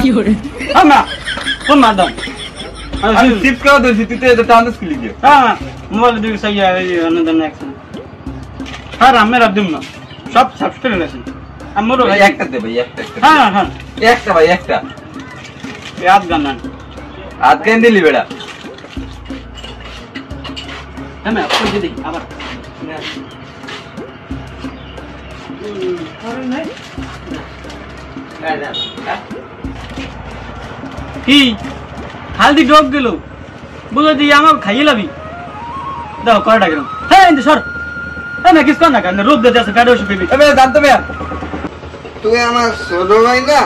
কি করে না কোন মাদাম আমি টিপ করে দিছি তুই তো এটা টানস কি লিখে হ্যাঁ মোবাইল দিকে সই আনন্দন অ্যাকশন হ্যাঁ আমার আব্দুল না সব সাবস্ক্রাইব আছেন আমারও ভাই একটা দে ভাই একটা হ্যাঁ হ্যাঁ একটা ভাই একটা याद गाना আজ কেন দিলি বেটা হ্যাঁ मैं आपको दे दी আবার কি হালদি ডগ গেল বুঝো দি আমার খাইয়ে লাবি দাও কয়টা গেল হ্যাঁ ইন্দু সর হ্যাঁ না কিস না কারণ রোদ দিতে আছে গাড়ি শুকিয়ে এবে জানতো মিয়া তুই আমার ছোট ভাই না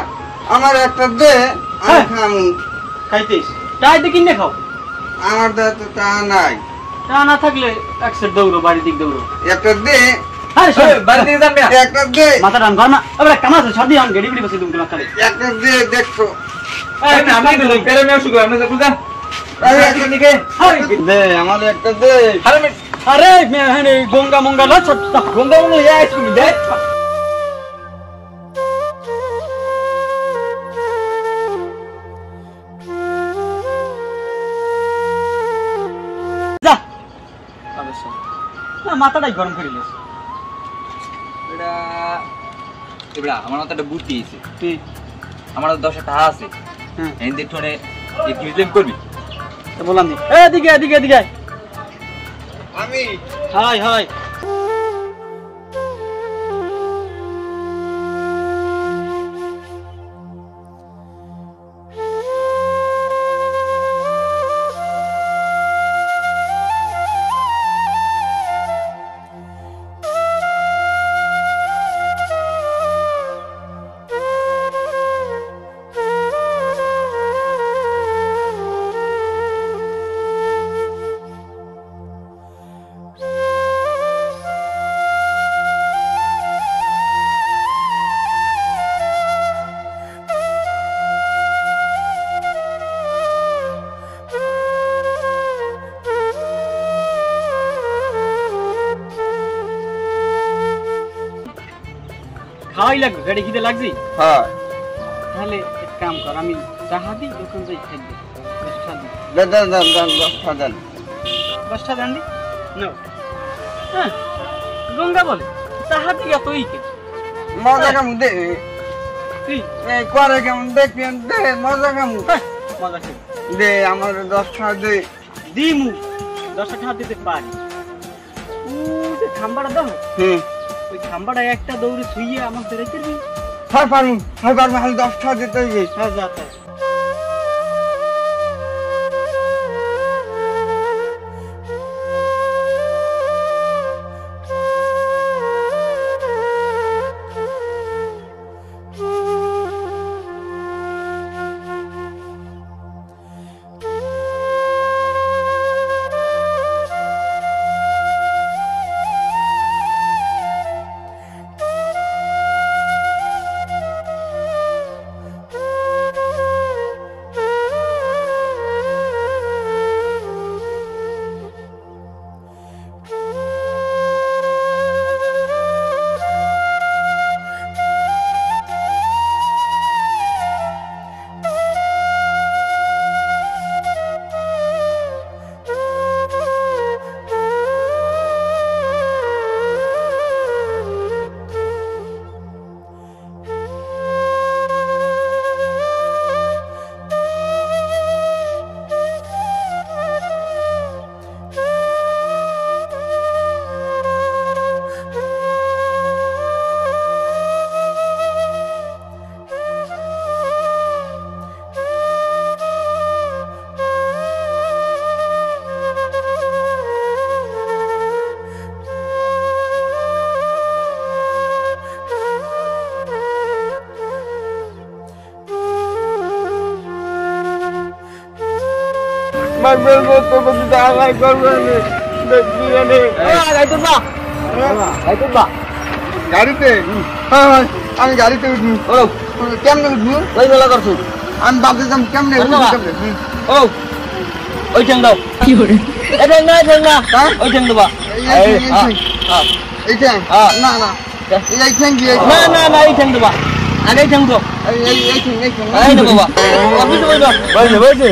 আমার একটা দে আমি খামু খাইতিস তাই তো কিনে খাও আমার দা তো তা নাই তা না থাকলে একসেট দৌড়ো বাড়ি দিক দৌড়ো একটা দে আরে সর বাড়ি থেকে যান মিয়া একটা দে মাথা রান ঘর না এবারে কামাছে সর্দি আম গেড়ি গেড়ি বসে তুমি খালি একটা দে দেখছো আমি তো পেরে মেয়ে শুকো আমি তো বুঝা আরে একটা দিকে আরে দে আমার একটা দে আরে মে হ্যাঁ গঙ্গা মঙ্গা না ছোট্ট গঙ্গা মনে যাই তুমি দেখ যা অবশ্য না মাথাটাই গরম করে লিস এটা এবড়া আমার তো একটা বুদ্ধি আছে কি আমার 10 টাকা আছে হ্যাঁ এই দেখনে এক মিলিয়ন করবি তো বললাম নি এদিকে এদিকে এদিকে আমি হাই হাই খাওয়াই লাগবে গাড়ি খিদে লাগছি হ্যাঁ তাহলে এক কাম কর আমি চাহাদি দোকান যাই খাইব দে দে দে দে দে দশটা জানলি নো হ্যাঁ গঙ্গা বলে চাহাদি এতই কে মজা কামু দে তুই এই করে কেমন দেখবি দে মজা কামু মজা কর দে আমার 10 টাকা দে দিমু 10 টাকা দিতে পারি ও যে খাম্বাটা দাও হুম ওই খাম্বাটা একটা দৌড়ে শুইয়ে আমাকে ধরে করবি হয় পারুম খালি 10 টাকা দিতে হইবে হ্যাঁ যা তাই মারবেল তো বলি আলাই করবে না দেখবি না যাইতো না যাইতো না গাড়িতে হ্যাঁ আমি গাড়িতে উঠি ও কেমনে উঠবো ওই বেলা করছো আমি ভাবতেছিলাম কেমনে ও ওই ঠ্যাং দাও কি করে এই ঠ্যাং না ওই ঠ্যাং দেবা এইটা না না এই থ্যাংক ইউ না এই ঠ্যাং দেবা আগে ঠ্যাং উঠো এই এই এই এই না বাবা অফিসে বইলো বাইরে বাইরে